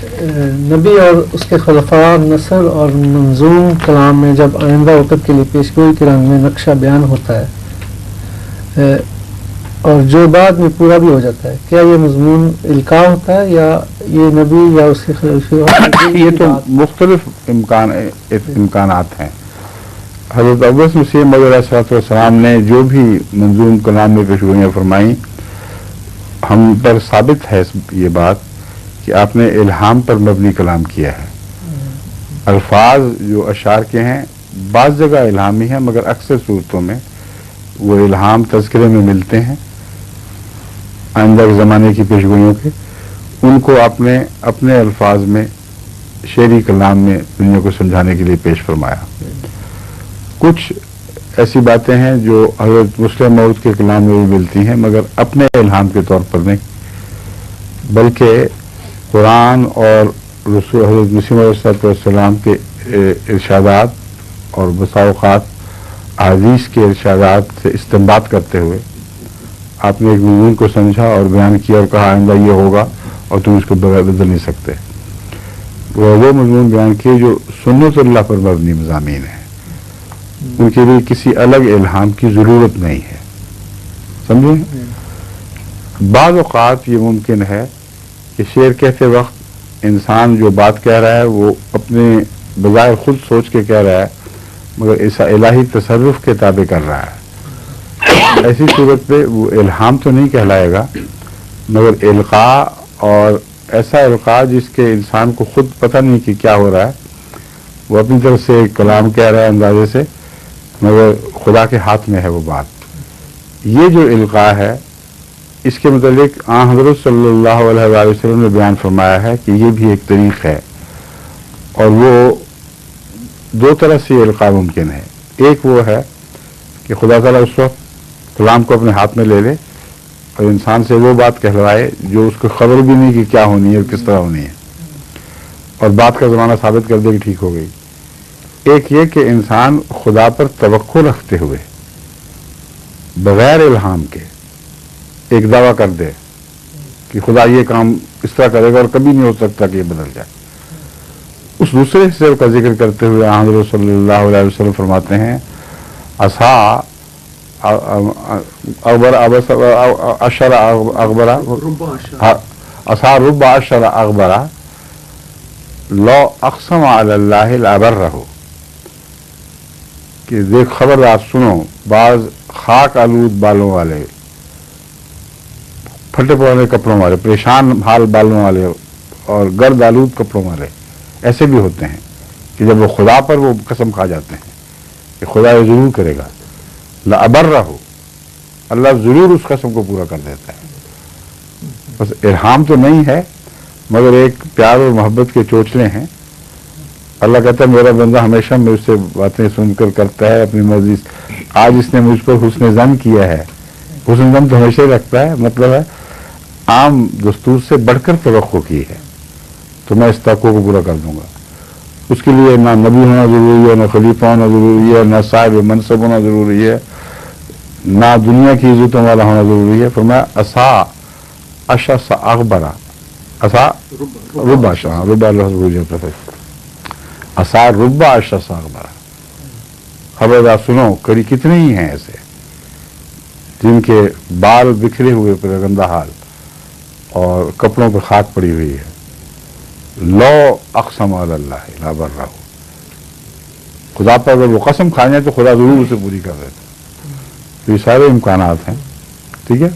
نبی اور اس کے خلفاء نثر اور منظوم کلام میں جب آئندہ وقت کے لیے پیشگوئی کے رنگ میں نقشہ بیان ہوتا ہے اور جو بعد میں پورا بھی ہو جاتا ہے، کیا یہ مضمون القاء ہوتا ہے یا یہ نبی یا اس کے خلفاء؟ یہ تو مختلف امکانات ہیں۔ حضرت عباس مسیح موعود علیہ الصلوۃ والسلام نے جو بھی منظوم کلام میں پیشگوئیاں فرمائیں، ہم پر ثابت ہے یہ بات کہ آپ نے الہام پر مبنی کلام کیا ہے۔ الفاظ جو اشعار کے ہیں بعض جگہ الہامی ہیں، مگر اکثر صورتوں میں وہ الہام تذکرے میں ملتے ہیں آئندہ کے زمانے کی پیشگوئیوں کے، ان کو آپ نے اپنے الفاظ میں شعری کلام میں دنیا کو سمجھانے کے لیے پیش فرمایا۔ کچھ ایسی باتیں ہیں جو حضرت مسلم موعود کے کلام میں بھی ملتی ہیں، مگر اپنے الہام کے طور پر نہیں، بلکہ قرآن اور رسول حضرت مسیح علیہ السلام کے ارشادات اور بسا اوقات احادیث کے ارشادات سے استنباط کرتے ہوئے آپ نے ایک مضمون کو سمجھا اور بیان کیا اور کہا آئندہ یہ ہوگا اور تم اس کو بدل نہیں سکتے۔ وہ مضمون بیان کیے جو سنت اللہ پر مبنی مضامین ہیں، ان کے لیے کسی الگ الہام کی ضرورت نہیں ہے، سمجھیں؟ بعض اوقات یہ ممکن ہے کہ شعر کہتے وقت انسان جو بات کہہ رہا ہے وہ اپنے بظاہر خود سوچ کے کہہ رہا ہے، مگر ایسا الہی تصرف کے تابع کر رہا ہے۔ ایسی صورت پہ وہ الہام تو نہیں کہلائے گا، مگر القاء، اور ایسا القاء جس کے انسان کو خود پتہ نہیں کہ کیا ہو رہا ہے، وہ اپنی طرف سے کلام کہہ رہا ہے اندازے سے، مگر خدا کے ہاتھ میں ہے وہ بات۔ یہ جو القاء ہے اس کے متعلق آن حضرت صلی اللہ علیہ وآلہ وسلم نے بیان فرمایا ہے کہ یہ بھی ایک طریق ہے، اور وہ دو طرح سے القاء ممکن ہے۔ ایک وہ ہے کہ خدا تعالیٰ اس وقت کلام کو اپنے ہاتھ میں لے لے اور انسان سے وہ بات کہلوائے جو اس کو خبر بھی نہیں کہ کیا ہونی ہے اور کس طرح ہونی ہے، اور بات کا زمانہ ثابت کر دے کہ ٹھیک ہو گئی۔ ایک یہ کہ انسان خدا پر توقع رکھتے ہوئے بغیر الہام کے ایک دعویٰ کر دے کہ خدا یہ کام اس طرح کرے گا اور کبھی نہیں ہو سکتا کہ یہ بدل جائے۔ اس دوسرے حصے کا ذکر کرتے ہوئے حضرت صلی اللہ علیہ وسلم فرماتے ہیں عصا رب اشر اغبرا لو اقسم علی اللہ لابرہ، کہ دیکھ خبردار سنو، بعض خاک آلود بالوں والے، پھٹے پرانے کپڑوں والے، پریشان حال بالوں والے اور گرد آلود کپڑوں والے ایسے بھی ہوتے ہیں کہ جب وہ خدا پر وہ قسم کھا جاتے ہیں کہ خدا یہ ضرور کرے گا، لابرہ، اللہ ضرور اس قسم کو پورا کر دیتا ہے۔ بس الہام تو نہیں ہے، مگر ایک پیار اور محبت کے چوچلے ہیں۔ اللہ کہتا ہے میرا بندہ ہمیشہ مجھ سے باتیں سن کر کرتا ہے اپنی مرضی، آج اس نے مجھ پر حسن ظن کیا ہے۔ حسن ظن تو ہمیشہ ہی رکھتا ہے، مطلب ہے عام دستور سے بڑھ کر توقع کی ہے تو میں اس توقع کو پورا کر دوں گا۔ اس کے لیے نہ نبی ہونا ضروری ہے، نہ خلیفہ ہونا ضروری ہے، نہ صاحب منصب ہونا ضروری ہے، نہ دنیا کی عزتوں والا ہونا ضروری ہے۔ فرمایا عصا اشس اغبرا، عصا رب عصا رب اشس اغبرا، خبردار سنو، کری کتنے ہی ہیں ایسے جن کے بال بکھرے ہوئے پر گندہ حال اور کپڑوں پر خاک پڑی ہوئی ہے، لو اقسم علی اللہ لا برہ، خدا پر اگر وہ قسم کھا جائے تو خدا ضرور اسے پوری کر دیتا۔ تو یہ سارے امکانات ہیں، ٹھیک ہے۔